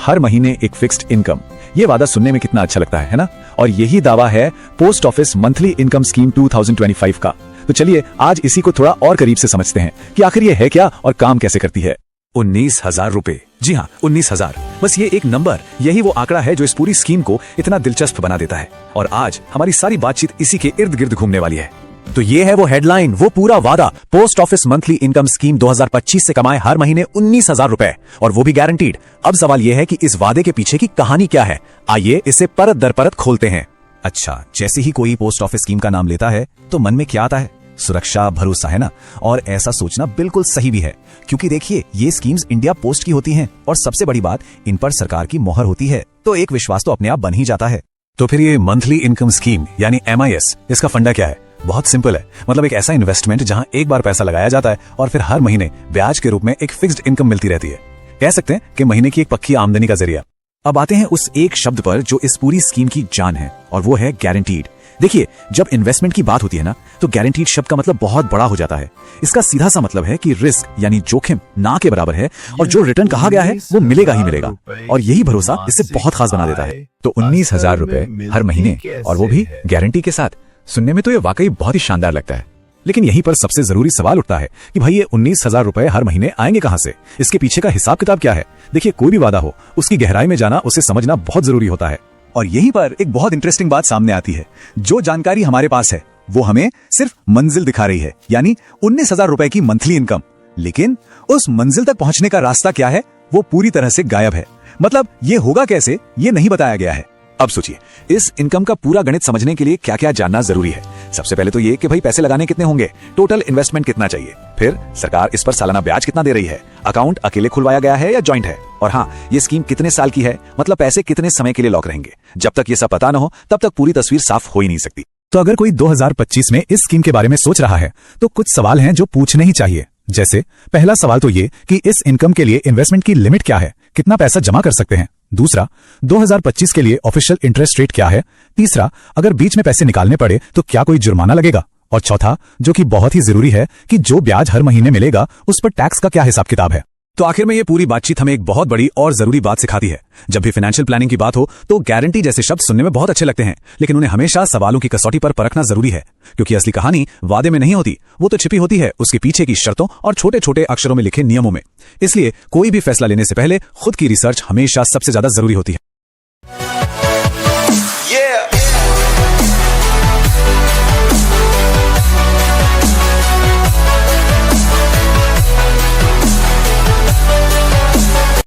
हर महीने एक fixed income. ये वादा सुनने में कितना अच्छा लगता है ना? और यही दावा है post office monthly income scheme 2025 का। तो चलिए आज इसी को थोड़ा और करीब से समझते हैं कि आखिर ये है क्या और काम कैसे करती है। 19,000 रुपए। जी हाँ, 19,000। बस ये एक नंबर, यही वो आंकड़ा है जो इस पूरी स्कीम को इतना दिलचस्प बना देता है। और आज हमारी सारी बातचीत इसी के इर्द गिर्द घूमने वाली है। तो ये है वो हेडलाइन, वो पूरा वादा। Post office monthly income scheme 2025 से कमाए हर महीने 19,000 रुपए, और वो भी गारंटीड। अब सवाल ये है कि इस वादे के पीछे की कहानी क्या है। आइए इसे परत दर परत खोलते हैं। अच्छा, जैसे ही कोई पोस्ट ऑफिस स्कीम का नाम लेता है तो मन में क्या आता है? सुरक्षा, भरोसा, है ना? और ऐसा सोचना बिल्कुल सही भी है, क्योंकि देखिए ये स्कीम्स इंडिया पोस्ट की होती हैं और सबसे बड़ी बात, इन पर सरकार की मोहर होती है, तो एक विश्वास तो अपने आप बन ही जाता है। तो फिर ये मंथली इनकम स्कीम यानी MIS, इसका फंडा क्या है? बहुत सिंपल है। मतलब एक ऐसा इन्वेस्टमेंट जहां एक बार पैसा लगाया जाता है और फिर हर महीने ब्याज के रूप में एक फिक्स्ड इनकम मिलती रहती है। कह सकते हैं कि महीने की एक पक्की आमदनी का जरिया। अब आते हैं उस एक शब्द पर जो इस पूरी स्कीम की जान है, और वो है गारंटीड। देखिए, जब इन्वेस्टमेंट की बात होती है ना, तो गारंटीड शब्द का मतलब बहुत बड़ा हो जाता है। इसका सीधा सा मतलब है कि रिस्क यानी जोखिम ना के बराबर है, और जो रिटर्न कहा गया है वो मिलेगा ही मिलेगा। और यही भरोसा इसे बहुत खास बना देता है। तो 19,000 रुपए हर महीने, और वो भी गारंटी के साथ। सुनने में तो ये वाकई बहुत ही शानदार लगता है, लेकिन यहीं पर सबसे जरूरी सवाल उठता है कि भाई ये 19,000 रुपए हर महीने आएंगे कहां से? इसके पीछे का हिसाब किताब क्या है? देखिए, कोई भी वादा हो, उसकी गहराई में जाना, उसे समझना बहुत जरूरी होता है। और यहीं पर एक बहुत इंटरेस्टिंग बात सामने आती है। जो जानकारी हमारे पास है वो हमें सिर्फ मंजिल दिखा रही है, यानी 19,000 रुपए की मंथली इनकम। लेकिन उस मंजिल तक पहुंचने का रास्ता क्या है, वो पूरी तरह से गायब है। मतलब ये होगा कैसे, ये नहीं बताया गया है। अब सोचिए, इस इनकम का पूरा गणित समझने के लिए क्या क्या जानना जरूरी है। सबसे पहले तो ये कि भाई पैसे लगाने कितने होंगे, टोटल इन्वेस्टमेंट कितना चाहिए, फिर सरकार इस पर सालाना ब्याज कितना दे रही है, अकाउंट अकेले खुलवाया गया है या जॉइंट है, और हाँ, ये स्कीम कितने साल की है, मतलब पैसे कितने समय के लिए लॉक रहेंगे। जब तक ये सब पता न हो तब तक पूरी तस्वीर साफ हो ही नहीं सकती। तो अगर कोई 2025 में इस स्कीम के बारे में सोच रहा है तो कुछ सवाल हैं जो पूछने ही चाहिए। जैसे पहला सवाल तो ये कि इस इनकम के लिए इन्वेस्टमेंट की लिमिट क्या है, कितना पैसा जमा कर सकते हैं। दूसरा, 2025 के लिए ऑफिशियल इंटरेस्ट रेट क्या है। तीसरा, अगर बीच में पैसे निकालने पड़े तो क्या कोई जुर्माना लगेगा। और चौथा, जो कि बहुत ही जरूरी है, कि जो ब्याज हर महीने मिलेगा उस पर टैक्स का क्या हिसाब किताब है। तो आखिर में ये पूरी बातचीत हमें एक बहुत बड़ी और जरूरी बात सिखाती है। जब भी फाइनेंशियल प्लानिंग की बात हो तो गारंटी जैसे शब्द सुनने में बहुत अच्छे लगते हैं, लेकिन उन्हें हमेशा सवालों की कसौटी पर परखना जरूरी है, क्योंकि असली कहानी वादे में नहीं होती, वो तो छिपी होती है उसके पीछे की शर्तों और छोटे छोटे अक्षरों में लिखे नियमों में। इसलिए कोई भी फैसला लेने से पहले खुद की रिसर्च हमेशा सबसे ज्यादा जरूरी होती है।